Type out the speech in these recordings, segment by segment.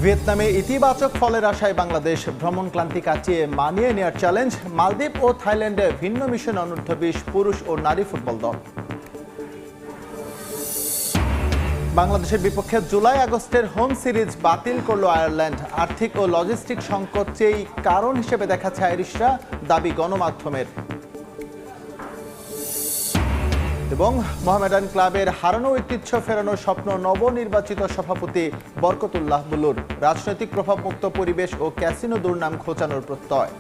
ভিয়েতনামে ইতিবাচক ফলের আশায় বাংলাদেশ ভ্রমণ ক্লান্তি কাটিয়ে মানিয়ে নেওয়ার চ্যালেঞ্জ মালদ্বীপ ও থাইল্যান্ডে ভিন্ন মিশন অনূর্ধ্ব-20 পুরুষ ও নারী ফুটবল দল। বাংলাদেশের বিপক্ষে জুলাই আগস্টের হোম সিরিজ বাতিল করল আয়ারল্যান্ড। আর্থিক ও লজিস্টিক সংকটেই কারণ হিসেবে দেখাচ্ছে আইরিশরা, দাবি গণমাধ্যমের। এবং মোহামেডান ক্লাবের হারানো ঐতিহ্য ফেরানোর স্বপ্ন নবনির্বাচিত সভাপতি বরকতুল্লাহ বুলুর। রাজনৈতিক প্রভাবমুক্ত পরিবেশ ও ক্যাসিনো দুর্নাম ঘোচানোর প্রত্যয়।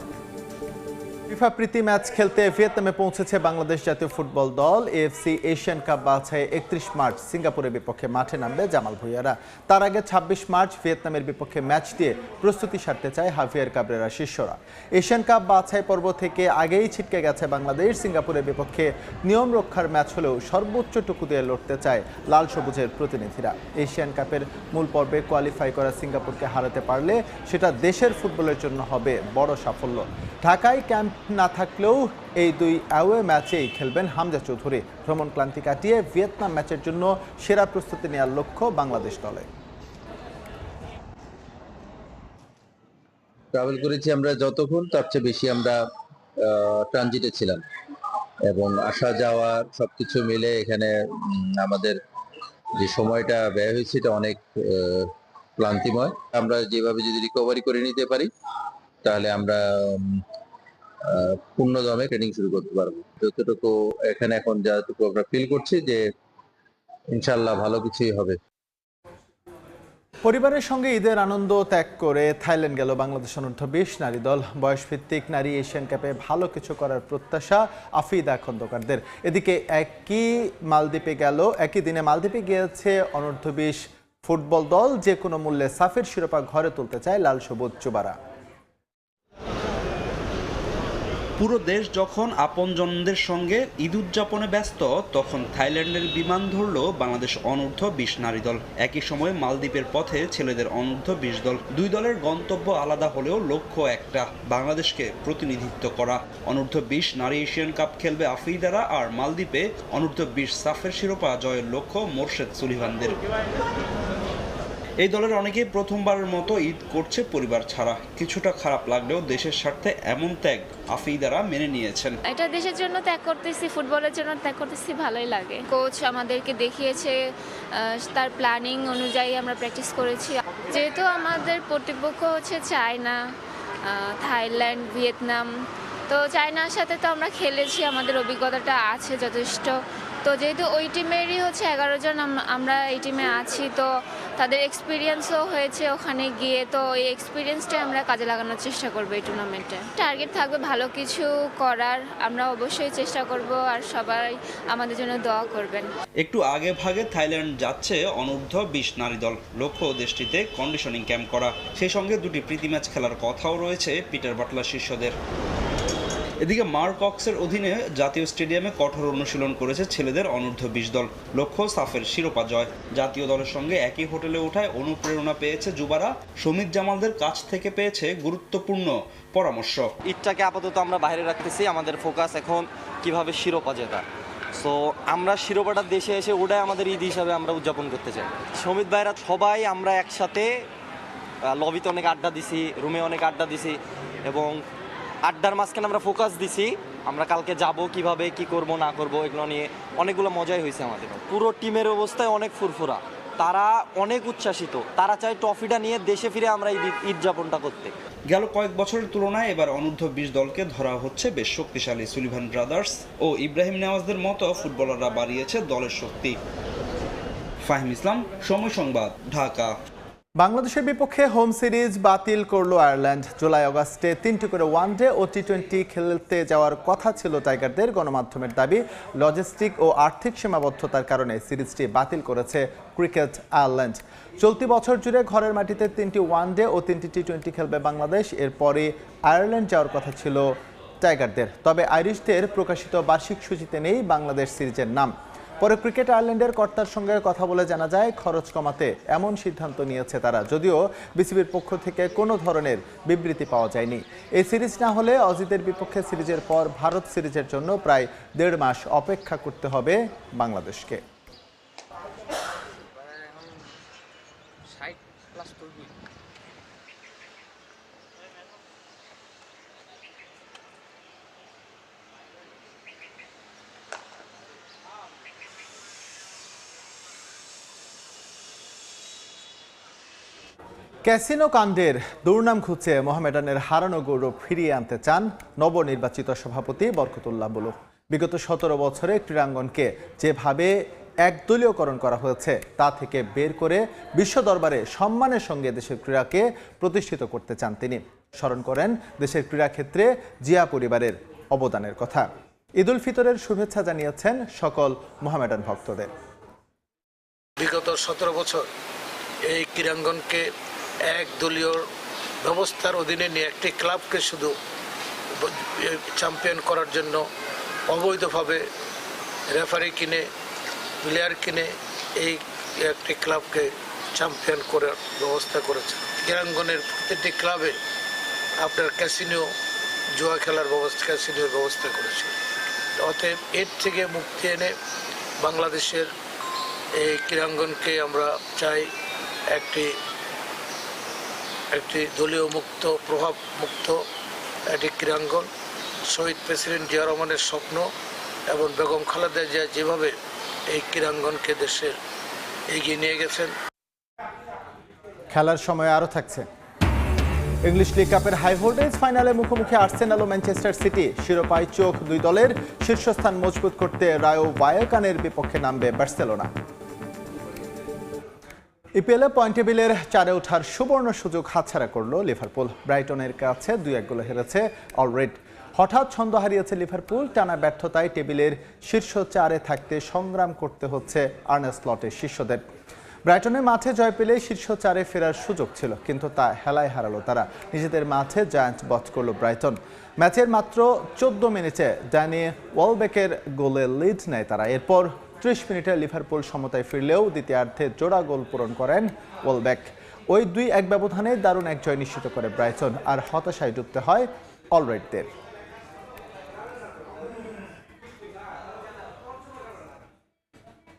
ফিফা প্রীতি ম্যাচ খেলতে ভিয়েতনামে পৌঁছেছে বাংলাদেশ জাতীয় ফুটবল দল। এএফসি এশিয়ান কাপ বাছাই 31 মার্চ সিঙ্গাপুরের বিপক্ষে মাঠে নামবে জামাল ভুঁইয়ারা। তার আগে 26 মার্চ ভিয়েতনামের বিপক্ষে ম্যাচ দিয়ে প্রস্তুতি সারতে চায় হাভিয়ার কাবরেরা শিষ্যরা। এশিয়ান কাপ বাছাই পর্ব থেকে আগেই ছিটকে গেছে বাংলাদেশ। সিঙ্গাপুরের বিপক্ষে নিয়ম রক্ষার ম্যাচ হলেও সর্বোচ্চটুকু দিয়ে লড়তে চায় লাল সবুজের প্রতিনিধিরা। এশিয়ান কাপের মূল পর্বে কোয়ালিফাই করা সিঙ্গাপুরকে হারাতে পারলে সেটা দেশের ফুটবলের জন্য হবে বড় সাফল্য। ঢাকায় ক্যাম্প না থাকলেও এই দুই অ্যাওয়ে ম্যাচেই খেলবেন হামজা চৌধুরী। ভ্রমণ ক্লান্তি কাটিয়ে ভিয়েতনাম ম্যাচের জন্য সেরা প্রস্তুতি নেওয়ার লক্ষ্য বাংলাদেশ দলে। ট্রাভেল করেছি আমরা যতক্ষণ, তার চেয়ে বেশি আমরা ট্রানজিটে ছিলাম এবং আসা যাওয়া সবকিছু মিলে এখানে আমাদের যে সময়টা ব্যয় হয়েছে এটা অনেক ক্লান্তিময়। আমরা যেভাবে যদি রিকভারি করে নিতে পারি তাহলে আমরা পূর্ণ দমে ট্রেনিং শুরু করতে পারবো। যতটুকু এখানে এখন যতটুকু আমরা ফিল করছি যে ইনশাল্লাহ ভালো কিছুই হবে। পরিবারের সঙ্গে ঈদের আনন্দ ত্যাগ করে থাইল্যান্ড গেল বাংলাদেশ অনূর্ধ্ব-20 নারী দল। বয়সভিত্তিক নারী এশিয়ান কাপে ভালো কিছু করার প্রত্যাশা আফিদা খন্দকারদের। এদিকে একই দিনে মালদ্বীপে গিয়েছে অনূর্ধ্ব-20 ফুটবল দল। যে কোনো মূল্যে সাফের শিরোপা ঘরে তুলতে চায় লাল সবুজ যুবারা। পুরো দেশ যখন আপনজনদের সঙ্গে ঈদ উদযাপনে ব্যস্ত, তখন থাইল্যান্ডের বিমান ধরল বাংলাদেশ অনূর্ধ্ব-20 নারী দল। একই সময়ে মালদ্বীপের পথে ছেলেদের অনূর্ধ্ব-20 দল। দুই দলের গন্তব্য আলাদা হলেও লক্ষ্য একটা, বাংলাদেশকে প্রতিনিধিত্ব করা। অনূর্ধ্ব-20 নারী এশিয়ান কাপ খেলবে আফিদারা, আর মালদ্বীপে অনূর্ধ্ব-20 সাফের শিরোপা জয়ের লক্ষ্য মোরশেদ সুলিভানদের। এই দলের অনেকেই প্রথমবারের মতো ঈদ করছে পরিবার ছাড়া। কিছুটা খারাপ লাগলেও দেশের স্বার্থে এমন ত্যাগ আফিদারা মেনে নিয়েছেন। এটা দেশের জন্য ত্যাগ করতেছি, ফুটবলের জন্য ত্যাগ করতেছি, ভালোই লাগে। কোচ আমাদেরকে দেখিয়েছে, তার প্ল্যানিং অনুযায়ী আমরা প্র্যাকটিস করেছি। যেহেতু আমাদের প্রতিপক্ষ হচ্ছে চায়না, থাইল্যান্ড, ভিয়েতনাম, তো চায়নার সাথে তো আমরা খেলেছি, আমাদের অভিজ্ঞতাটা আছে যথেষ্ট। তো যেহেতু ওই টিমেরই হচ্ছে 11 জন আমরা এই টিমে আছি, তো তাদের এক্সপিরিয়েন্সও হয়েছে ওখানে গিয়ে, তো এই এক্সপিরিয়েন্সটাই আমরা কাজে লাগানোর চেষ্টা করবো এই টুর্নামেন্টে। টার্গেট থাকবে ভালো কিছু করার, আমরা অবশ্যই চেষ্টা করব, আর সবাই আমাদের জন্য দোয়া করবেন। একটু আগে ভাগে থাইল্যান্ড যাচ্ছে অনূর্ধ্ব-20 নারী দল। লক্ষ্য দেশটিতে কন্ডিশনিং ক্যাম্প করা, সেই সঙ্গে দুটি প্রীতি ম্যাচ খেলার কথাও রয়েছে পিটার বাটলার শিষ্যদের। এদিকে মার্কক্সের অধীনে জাতীয় স্টেডিয়ামে কঠোর অনুশীলন করেছে ছেলেদের অনূর্ধ্ব-20 দল। লক্ষ্য সাফের শিরোপা জয়। জাতীয় দলের সঙ্গে একই হোটেলে ওঠায় অনুপ্রেরণা পেয়েছে যুবারা। শমিত জামালদের কাছ থেকে পেয়েছে গুরুত্বপূর্ণ পরামর্শ। ঈদটাকে আপাতত আমরা বাইরে রাখতেছি, আমাদের ফোকাস এখন কিভাবে শিরোপা জেতা। সো আমরা শিরোপাটা দেশে এসে ওটাই আমাদের ঈদ হিসাবে আমরা উদযাপন করতে চাই। সমিত ভাইরা সবাই আমরা একসাথে লবিতে অনেক আড্ডা দিছি, রুমে অনেক আড্ডা দিছি, এবং আড্ডার মাঝখানে আমরা ফোকাস দিছি আমরা কালকে যাব কিভাবে, কি করব না করব, এগুলো নিয়ে অনেকগুলো মজাই হয়েছে আমাদের। পুরো টিমের অবস্থায় অনেক ফুরফুরা, তারা অনেক উচ্ছ্বাসিত, তারা চায় ট্রফিটা নিয়ে দেশে ফিরে আমরা ঈদ যাপনটা করতে। গেল কয়েক বছরের তুলনায় এবার অনূর্ধ্ব-20 দলকে ধরা হচ্ছে বেশ শক্তিশালী। সুলিভান ব্রাদার্স ও ইব্রাহিম নেওয়াজদের মতো ফুটবলাররা বাড়িয়েছে দলের শক্তি। ফাহিম ইসলাম, সময় সংবাদ, ঢাকা। বাংলাদেশের বিপক্ষে হোম সিরিজ বাতিল করল আয়ারল্যান্ড। জুলাই আগস্টে 3টি করে ওয়ানডে ও টি20 খেলতে যাওয়ার কথা ছিল টাইগারদের। গণমাধ্যমের দাবি, লজিস্টিক ও আর্থিক সীমাবদ্ধতার কারণে সিরিজটি বাতিল করেছে ক্রিকেট আয়ারল্যান্ড। চলতি বছর জুড়ে ঘরের মাটিতে 3টি ওয়ানডে ও 3টি টি20 খেলবে বাংলাদেশ। এরপরে আয়ারল্যান্ড যাওয়ার কথা ছিল টাইগারদের। তবে আইরিশদের প্রকাশিত বার্ষিক সূচিতে নেই বাংলাদেশ সিরিজের নাম। পরে ক্রিকেট আয়ারল্যান্ডের কর্তার সঙ্গে কথা বলে জানা যায়, খরচ কমাতে এমন সিদ্ধান্ত নিয়েছে তারা। যদিও বিসিবির পক্ষ থেকে কোনো ধরনের বিবৃতি পাওয়া যায়নি। এই সিরিজ না হলে অজিতের বিপক্ষে সিরিজের পর ভারত সিরিজের জন্য প্রায় 1.5 মাস অপেক্ষা করতে হবে বাংলাদেশকে। ক্যাসিনো কাণ্ডের দুর্নাম খুঁজে মোহামেডানের হারানো গৌরব ফিরিয়ে আনতে চান নবনির্বাচিত সভাপতি বরকতুল্লাহ বুলু। বিগত 17 বছরে ক্রীড়াঙ্গনকে যেভাবে একদলীয়করণ করা হয়েছে তা থেকে বের করে বিশ্ব দরবারে সম্মানের সঙ্গে দেশের ক্রীড়াকে প্রতিষ্ঠিত করতে চান তিনি। স্মরণ করেন দেশের ক্রীড়াক্ষেত্রে জিয়া পরিবারের অবদানের কথা। ঈদ উল ফিতরের শুভেচ্ছা জানিয়েছেন সকল মোহামেডান ভক্তদের। বিগত 17 বছর এই ক্রীড়াঙ্গনকে এক দলীয় ব্যবস্থার অধীনে নিয়ে একটি ক্লাবকে শুধু চ্যাম্পিয়ন করার জন্য অবৈধভাবে রেফারি কিনে প্লেয়ার কিনে এই একটি ক্লাবকে চ্যাম্পিয়ন করার ব্যবস্থা করেছে। ক্রীড়াঙ্গনের প্রতিটি ক্লাবে আপনার ক্যাসিনো জুয়া খেলার ব্যবস্থা ক্যাসিনোর ব্যবস্থা করেছে। অতএব এর থেকে মুক্তি এনে বাংলাদেশের এই ক্রীড়াঙ্গনকে আমরা চাই একটি দলীয় মুক্ত প্রভাব মুক্ত একটি ক্রীড়াঙ্গন। শহীদ প্রেসিডেন্ট জিয়া রহমানের স্বপ্ন এবং বেগম খালেদা জিয়া যেভাবে এই ক্রীড়াঙ্গনকে দেশের এগিয়ে নিয়ে গেছেন। খেলার সময় আরও থাকছে। ইংলিশ লিগ কাপের হাই ভোল্টেজ ফাইনালে মুখোমুখি আর্সেনাল ও ম্যানচেস্টার সিটি। শিরোপায় চোখ দুই দলের। শীর্ষস্থান মজবুত করতে রায়ো ভায়েকানের বিপক্ষে নামবে বার্সেলোনা। ইপিএলে পয়েন্ট টেবিলের 4-এ ওঠার সুবর্ণ সুযোগ হাতছাড়া করল লিভারপুল। ব্রাইটনের কাছে 2-1 গোলে হেরেছে অলরেড। হঠাৎ ছন্দ হারিয়েছে লিভারপুল। টানা ব্যর্থতায় টেবিলের শীর্ষ 4-এ থাকতে সংগ্রাম করতে হচ্ছে আর্নে স্লটের শিষ্যদের। ব্রাইটনের মাঠে জয় পেলে শীর্ষ 4-এ ফেরার সুযোগ ছিল, কিন্তু তা হেলায় হারালো তারা। নিজেদের মাঠে জায়ান্ট বধ করল ব্রাইটন। ম্যাচের মাত্র 14 মিনিটে ড্যানি ওয়েলবেকের গোলে লিড নেয় তারা। এরপর 30 মিনিটে লিভারপুল সমতায় ফিরলেও দ্বিতীয়ার্ধে জোড়া গোল পূরণ করেন ওয়েলবেক। ওই 2-1 ব্যবধানে দারুণ এক জয় নিশ্চিত করে ব্রাইটন, আর হতাশায় ডুবতে হয় অলরেডদের।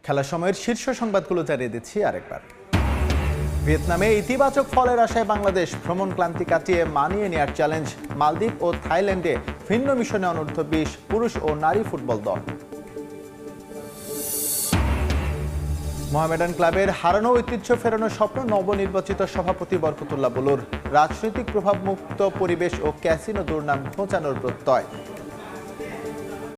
খেলার সময়ের শীর্ষ সংবাদগুলো জানিয়ে দিচ্ছি আরেকবার। ভিয়েতনামে ইতিবাচক ফলের আশায় বাংলাদেশ। ভ্রমণ ক্লান্তি কাটিয়ে মানিয়ে নেওয়ার চ্যালেঞ্জ মালদ্বীপ ও থাইল্যান্ডে। ভিন্ন মিশনে অনূর্ধ্ব-20 পুরুষ ও নারী ফুটবল দল। মোহামেডান ক্লাবের হারানো ঐতিহ্য ফেরানোর স্বপ্ন নবনির্বাচিত সভাপতি বরকতুল্লাহ বুলুর। রাজনৈতিক প্রভাবমুক্ত পরিবেশ ও ক্যাসিনো দুর্নাম ঘোচানোর প্রত্যয়।